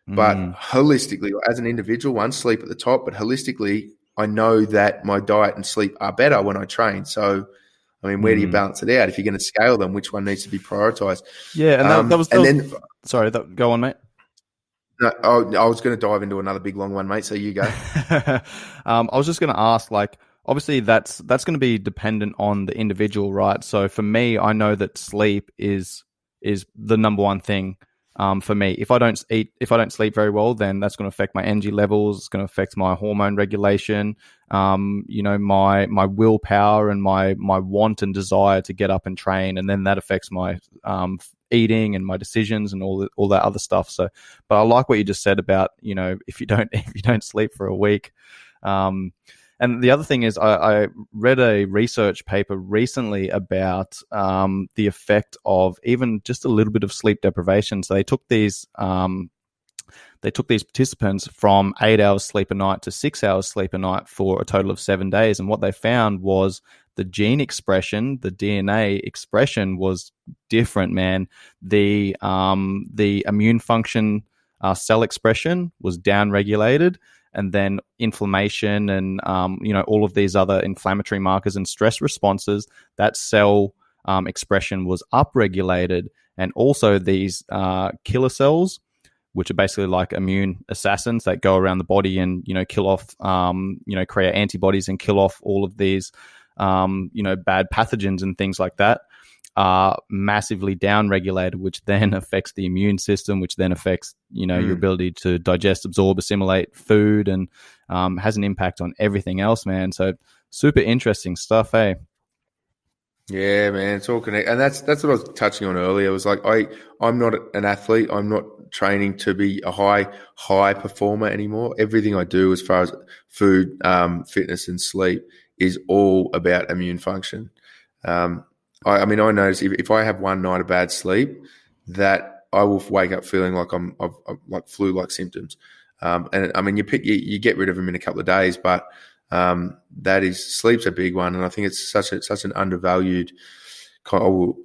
But holistically, as an individual, sleep at the top, but holistically, I know that my diet and sleep are better when I train. So, I mean, where do you balance it out? If you're going to scale them, which one needs to be prioritized? Yeah, and sorry, go on, mate. No, I was going to dive into another big long one, mate. So you go. I was just going to ask, like, obviously that's going to be dependent on the individual, right? So for me, I know that sleep is the number one thing. For me, if I don't sleep very well, then that's going to affect my energy levels. It's going to affect my hormone regulation. My willpower and my want and desire to get up and train, and then that affects my eating and my decisions and all that other stuff. So, but I like what you just said about, if you don't sleep for a week. And the other thing is, I read a research paper recently about the effect of even just a little bit of sleep deprivation. So they took these participants from 8 hours sleep a night to 6 hours sleep a night for a total of 7 days. And what they found was the gene expression, the DNA expression was different, man. The immune function, cell expression was downregulated. And then inflammation and, all of these other inflammatory markers and stress responses, that cell expression was upregulated. And also these killer cells, which are basically like immune assassins that go around the body and, kill off, create antibodies and kill off all of these, bad pathogens and things like that, are massively downregulated, which then affects the immune system, which then affects, your ability to digest, absorb, assimilate food, and has an impact on everything else, man. So super interesting stuff, eh? Yeah, man, it's all connected. And that's what I was touching on earlier. It was like, I'm not an athlete. I'm not training to be a high performer anymore. Everything I do as far as food, fitness and sleep is all about immune function. I notice if I have one night of bad sleep, that I will wake up feeling like I've like flu-like symptoms. And I mean, you get rid of them in a couple of days, but sleep's a big one, and I think it's such an undervalued,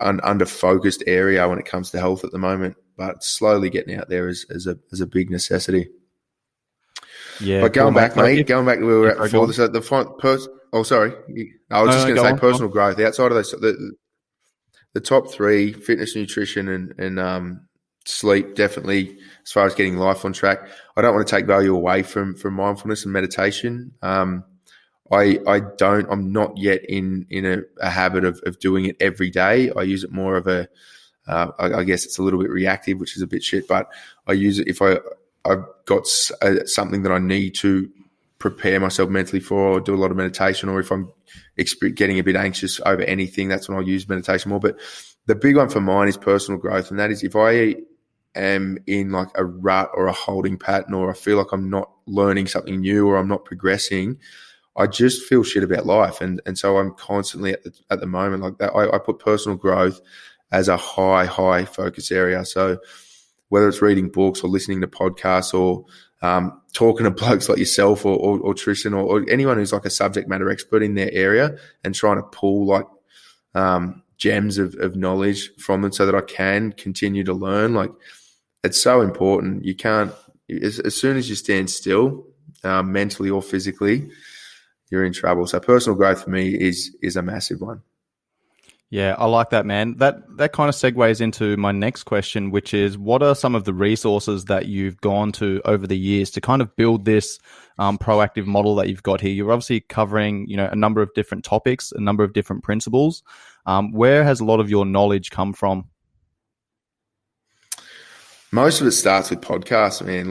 under-focused area when it comes to health at the moment. But slowly getting out there is a big necessity. Yeah, but going back to where we were at before, so I was just going to say personal growth. Outside of those, the top three: fitness, nutrition, and sleep. Definitely, as far as getting life on track. I don't want to take value away from mindfulness and meditation. I'm not yet in a habit of doing it every day. I use it more of I guess it's a little bit reactive, which is a bit shit, but I use it if I've got something that I need to prepare myself mentally for, or do a lot of meditation, or if I'm getting a bit anxious over anything, that's when I'll use meditation more. But the big one for mine is personal growth, and that is if I am in like a rut or a holding pattern, or I feel like I'm not learning something new or I'm not progressing, I just feel shit about life. And so I'm constantly at the moment like that. I put personal growth as a high focus area. So whether it's reading books or listening to podcasts or talking to blokes like yourself or Tristan or anyone who's like a subject matter expert in their area, and trying to pull like gems of knowledge from them so that I can continue to learn. Like, it's so important. You can't, as soon as you stand still, mentally or physically, you're in trouble. So personal growth for me is a massive one. Yeah, I like that, man. That kind of segues into my next question, which is, what are some of the resources that you've gone to over the years to kind of build this proactive model that you've got here? You're obviously covering, a number of different topics, a number of different principles. Where has a lot of your knowledge come from? Most of it starts with podcasts, man.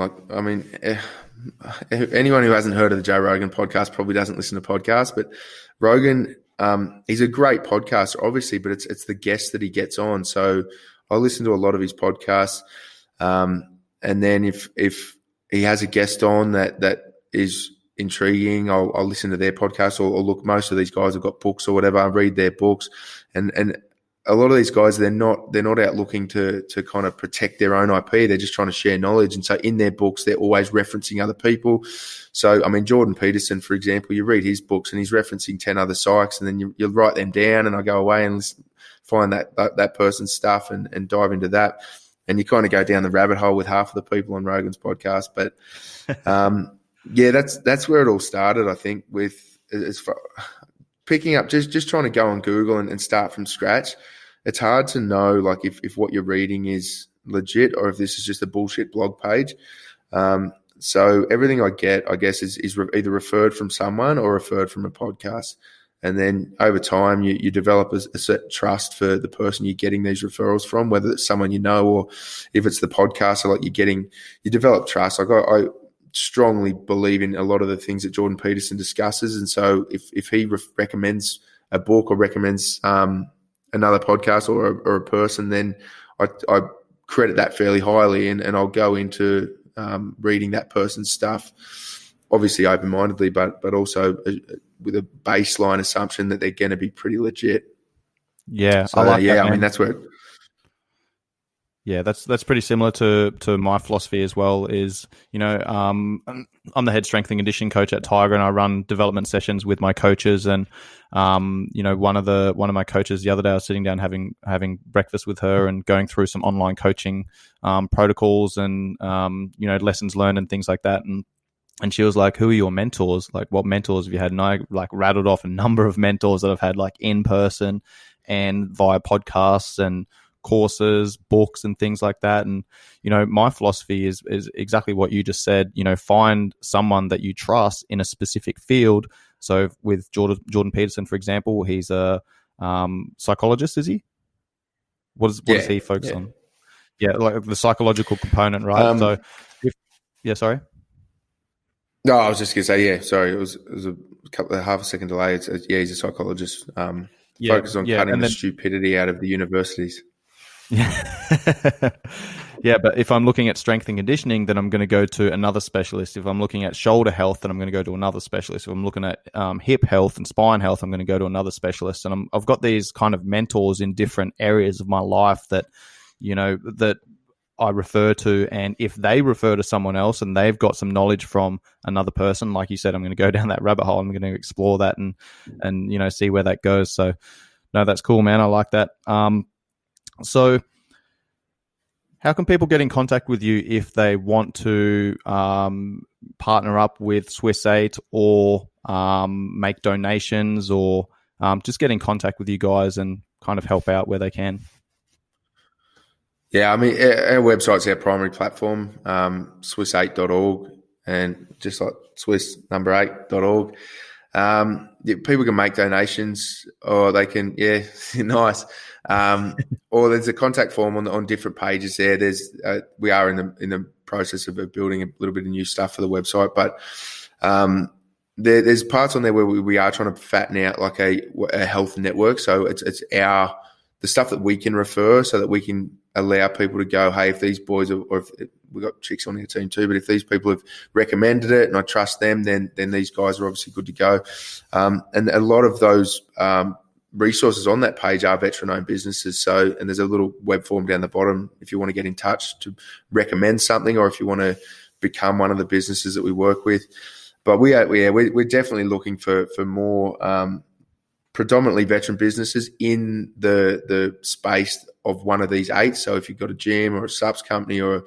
Anyone who hasn't heard of the Joe Rogan podcast probably doesn't listen to podcasts, but Rogan, he's a great podcaster, obviously, but it's the guests that he gets on. So I listen to a lot of his podcasts. And then if he has a guest on that is intriguing, I'll listen to their podcast or look. Most of these guys have got books or whatever. I read their books, and a lot of these guys, they're not out looking to kind of protect their own IP. They're just trying to share knowledge. And so in their books, they're always referencing other people. So, I mean, Jordan Peterson, for example, you read his books and he's referencing 10 other psychs, and then you write them down, and I go away and find that person's stuff and dive into that. And you kind of go down the rabbit hole with half of the people on Rogan's podcast. But yeah, that's where it all started, I think, with as far picking up, just trying to go on Google and start from scratch. It's hard to know, like, if what you're reading is legit or if this is just a bullshit blog page. So everything I get, I guess, is either referred from someone or referred from a podcast. And then over time, you develop a certain trust for the person you're getting these referrals from, whether it's someone you know or if it's the podcaster, like you develop trust. Like I strongly believe in a lot of the things that Jordan Peterson discusses. And so if he recommends a book or recommends another podcast or a person, then I credit that fairly highly, and I'll go into reading that person's stuff, obviously open-mindedly, but also with a baseline assumption that they're going to be pretty legit. Yeah, so, I like that, I mean, that's where. Yeah, that's pretty similar to my philosophy as well. Is, I'm the head strength and conditioning coach at Tiger, and I run development sessions with my coaches. And one of my coaches the other day, I was sitting down having breakfast with her and going through some online coaching protocols and lessons learned and things like that. And she was like, "Who are your mentors? Like, what mentors have you had?" And I rattled off a number of mentors that I've had, like in person and via podcasts and courses, books, and things like that. And my philosophy is exactly what you just said. Find someone that you trust in a specific field. So with Jordan Peterson, for example, he's a psychologist. Is he? What does he focus on? Yeah, like the psychological component, right? Sorry. No, I was just going to say, sorry, it was a half a second delay. He's a psychologist. Focused on cutting the stupidity out of the universities. Yeah. Yeah, but if I'm looking at strength and conditioning, then I'm going to go to another specialist. If I'm looking at shoulder health, then I'm going to go to another specialist. If I'm looking at hip health and spine health, I'm going to go to another specialist. And I've got these kind of mentors in different areas of my life that that I refer to. And if they refer to someone else and they've got some knowledge from another person, like you said, I'm going to go down that rabbit hole. I'm going to explore that and see where that goes. So no, that's cool, man. I like that. So how can people get in contact with you if they want to partner up with Swiss 8 or make donations or just get in contact with you guys and kind of help out where they can? Yeah, I mean, our website's our primary platform, swiss8.org, and just like Swiss8.org. People can make donations, or they can, nice. Or there's a contact form on different pages there. We are in the process of building a little bit of new stuff for the website, but there's parts on there where we are trying to fatten out like a health network. So it's the stuff that we can refer, so that we can allow people to go, hey, if these boys or if we've got chicks on our team too, but if these people have recommended it and I trust them, then these guys are obviously good to go. And a lot of those resources on that page are veteran-owned businesses. So, and there's a little web form down the bottom if you want to get in touch to recommend something, or if you want to become one of the businesses that we work with. But we're definitely looking for more predominantly veteran businesses in the space of one of these 8. So if you've got a gym or a subs company or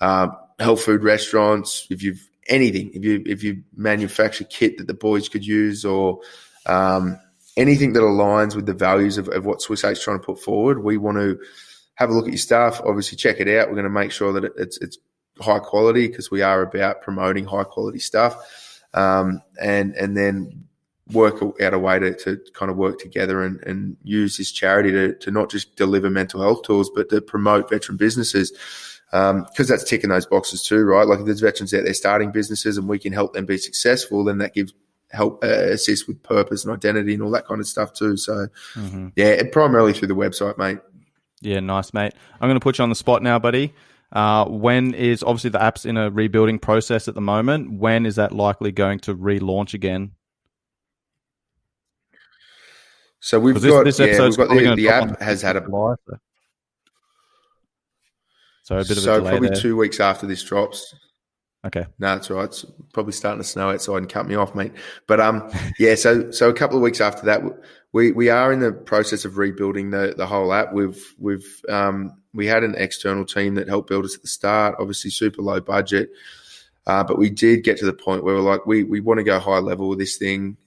health food restaurants, if you manufacture kit that the boys could use, or anything that aligns with the values of what Swiss 8's trying to put forward, we want to have a look at your stuff. Obviously, check it out. We're going to make sure that it's high quality, because we are about promoting high quality stuff, and then work out a way to kind of work together and use this charity to not just deliver mental health tools, but to promote veteran businesses. because that's ticking those boxes too, right? Like if there's veterans out there starting businesses and we can help them be successful, then that gives help assist with purpose and identity and all that kind of stuff too. So yeah, primarily through the website, mate. Yeah, nice, mate. I'm going to put you on the spot now, buddy. When is, obviously the app's in a rebuilding process at the moment, when is that likely going to relaunch again? So we've got the app has had a July, so a bit of a delay probably there. 2 weeks after this drops. Okay. No, that's all right. It's probably starting to snow outside and cut me off, mate. But yeah, so a couple of weeks after that, we are in the process of rebuilding the whole app. We had an external team that helped build us at the start, obviously super low budget. But we did get to the point where we're like, we want to go high level with this thing.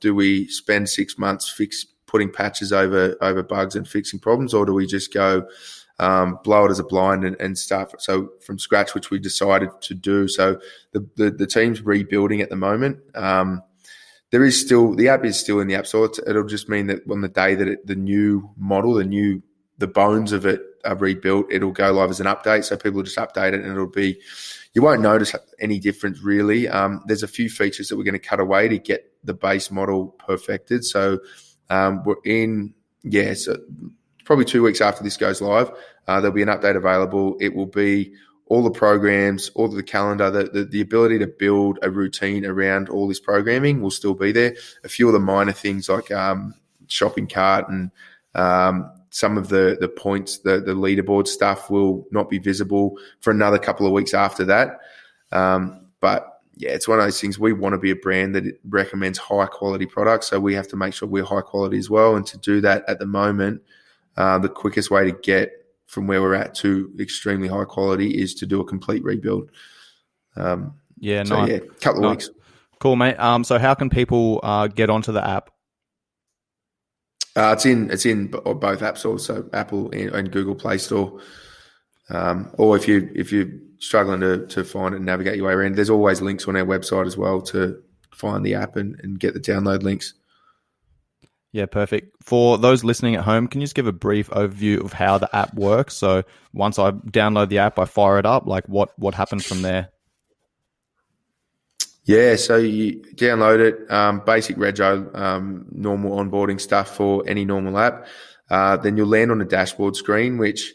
Do we spend 6 months putting patches over bugs and fixing problems, or do we just go blow it as a blind and start from scratch, which we decided to do. So the team's rebuilding at the moment. The app is still in the app store. It'll just mean that on the day that the new model, the bones of it are rebuilt, it'll go live as an update. So people will just update it, and you won't notice any difference really. There's a few features that we're going to cut away to get the base model perfected. So so probably 2 weeks after this goes live, there'll be an update available. It will be all the programs, all of the calendar, the ability to build a routine around all this programming will still be there. A few of the minor things like shopping cart and some of the points, the leaderboard stuff will not be visible for another couple of weeks after that. But yeah, it's one of those things. We want to be a brand that recommends high quality products, so we have to make sure we're high quality as well. And to do that at the moment, the quickest way to get from where we're at to extremely high quality is to do a complete rebuild. Nice. Yeah, couple of weeks. Cool, mate. So how can people get onto the app? It's in both app stores, so Apple and Google Play Store. Or if you're struggling to find it and navigate your way around, there's always links on our website as well to find the app and get the download links. Yeah, perfect. For those listening at home, can you just give a brief overview of how the app works? So once I download the app, I fire it up, like what happens from there? Yeah, so you download it, basic rego, normal onboarding stuff for any normal app. Then you'll land on a dashboard screen, which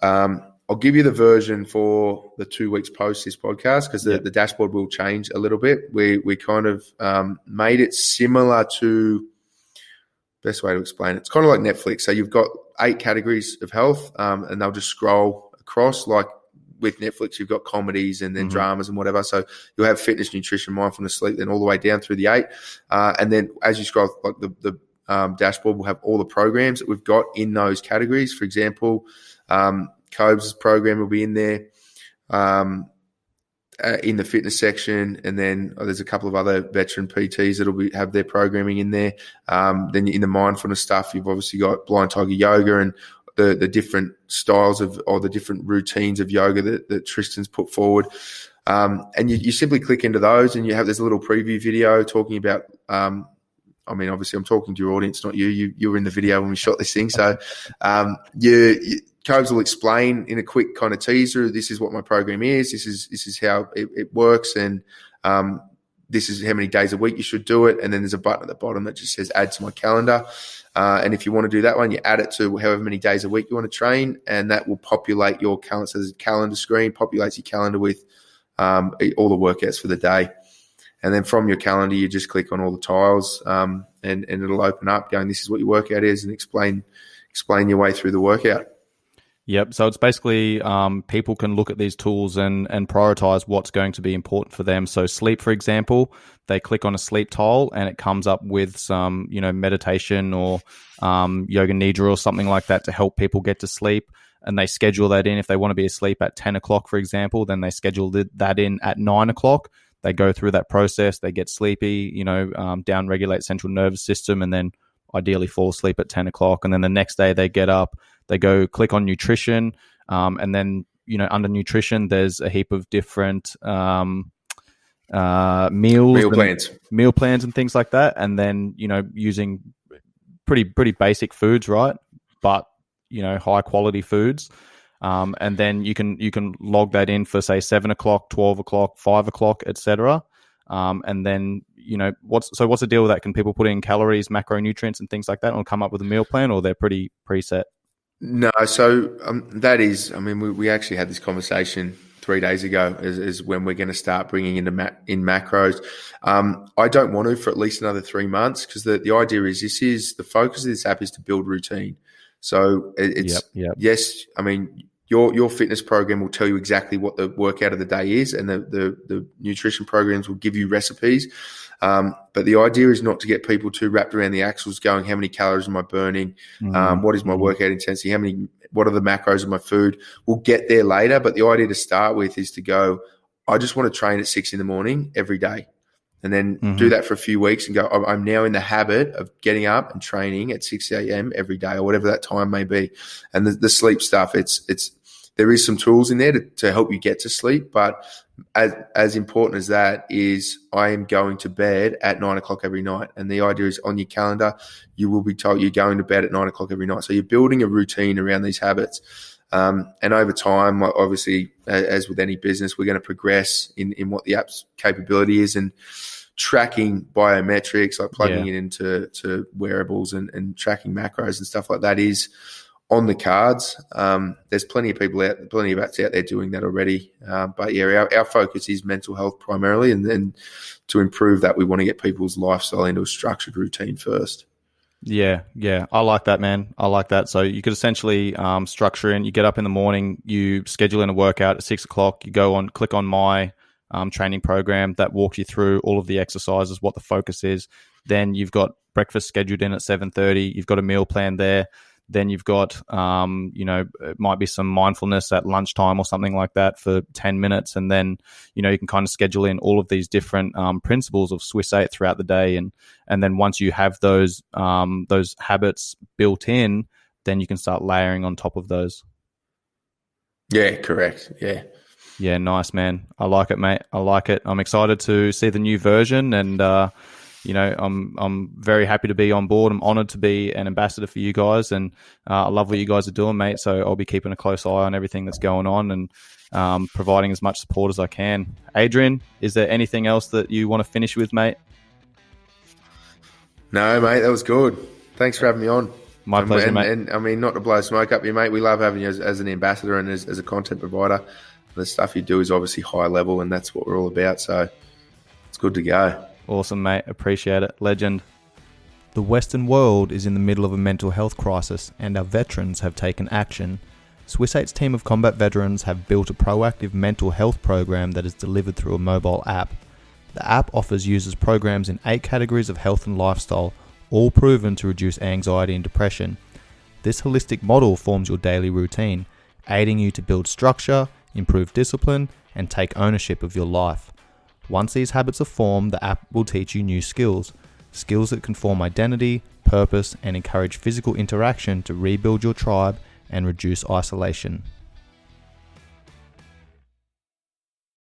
I'll give you the version for the 2 weeks post this podcast, because the dashboard will change a little bit. We kind of made it similar to, best way to explain it, it's kind of like Netflix. So you've got 8 categories of health, and they'll just scroll across. Like with Netflix, you've got comedies and then dramas and whatever. So you'll have fitness, nutrition, mindfulness, sleep, then all the way down through the 8. And then as you scroll, like the dashboard will have all the programs that we've got in those categories. For example, Cobes' program will be in there in the fitness section, and then there's a couple of other veteran PTs that'll have their programming in there. Then in the mindfulness stuff, you've obviously got Blind Tiger Yoga and the different styles or the different routines of yoga that Tristan's put forward. And you simply click into those, and there's a little preview video talking about. Obviously, I'm talking to your audience, not you. You were in the video when we shot this thing, so Cobes will explain in a quick kind of teaser, this is what my program is, this is how it works, and this is how many days a week you should do it. And then there's a button at the bottom that just says add to my calendar. And if you want to do that one, you add it to however many days a week you want to train, and that will populate your calendar. So there's a calendar screen, populates your calendar with all the workouts for the day. And then from your calendar, you just click on all the tiles, and it'll open up going, this is what your workout is, and explain your way through the workout. Yep. So it's basically people can look at these tools and prioritize what's going to be important for them. So sleep, for example, they click on a sleep tile and it comes up with some, meditation or yoga nidra or something like that to help people get to sleep. And they schedule that in. If they want to be asleep at 10 o'clock, for example, then they schedule that in at 9 o'clock. They go through that process. They get sleepy, down-regulate central nervous system, and then ideally fall asleep at 10 o'clock. And then the next day they get up, they go click on nutrition, and then, under nutrition, there's a heap of different meal plans and things like that. And then, using pretty basic foods, right? But, high quality foods. and then you can log that in for say 7 o'clock, 12 o'clock, 5 o'clock, etc. And then what's the deal with that? Can people put in calories, macronutrients, and things like that, and come up with a meal plan, or they're pretty preset? No, so that is. I mean, we actually had this conversation 3 days ago. Is when we're going to start bringing in macros. I don't want to for at least another 3 months, because the idea is the focus of this app is to build routine. So it's yes. I mean, your fitness program will tell you exactly what the workout of the day is, and the nutrition programs will give you recipes. But the idea is not to get people too wrapped around the axles going, how many calories am I burning? What is my workout intensity? What are the macros of my food? We'll get there later. But the idea to start with is to go, I just want to train at 6 a.m. every day. And then do that for a few weeks and go, I'm now in the habit of getting up and training at 6 a.m. every day, or whatever that time may be. And the sleep stuff, there is some tools in there to help you get to sleep. But as important as that is, I am going to bed at 9 o'clock every night. And the idea is, on your calendar, you will be told you're going to bed at 9 o'clock every night. So you're building a routine around these habits. And over time, obviously, as with any business, we're going to progress in what the app's capability is, and tracking biometrics, like plugging it into wearables and tracking macros and stuff like that is on the cards. There's plenty of apps out there doing that already. But yeah, our focus is mental health primarily, and then to improve that, we want to get people's lifestyle into a structured routine first. Yeah. I like that, man. I like that. So you could essentially structure in, you get up in the morning, you schedule in a workout at 6 o'clock, you click on my training program that walks you through all of the exercises, what the focus is. Then you've got breakfast scheduled in at 7:30. You've got a meal plan there. Then you've got, it might be some mindfulness at lunchtime or something like that for 10 minutes. And then, you can kind of schedule in all of these different principles of Swiss 8 throughout the day. And then once you have those habits built in, then you can start layering on top of those. Yeah, correct. Yeah. Yeah, nice, man. I like it, mate. I like it. I'm excited to see the new version, and I'm very happy to be on board. I'm honored to be an ambassador for you guys, and I love what you guys are doing, mate. So I'll be keeping a close eye on everything that's going on, and providing as much support as I can. Adrian, is there anything else that you want to finish with, mate? No, mate, that was good. Thanks for having me on. My pleasure, mate. And I mean, not to blow smoke up you, mate, we love having you as an ambassador and as a content provider. The stuff you do is obviously high level, and that's what we're all about. So it's good to go. Awesome, mate. Appreciate it. Legend. The Western world is in the middle of a mental health crisis, and our veterans have taken action. Swiss 8's team of combat veterans have built a proactive mental health program that is delivered through a mobile app. The app offers users programs in 8 categories of health and lifestyle, all proven to reduce anxiety and depression. This holistic model forms your daily routine, aiding you to build structure, improve discipline, and take ownership of your life. Once these habits are formed, the app will teach you new skills that can form identity, purpose, and encourage physical interaction to rebuild your tribe and reduce isolation.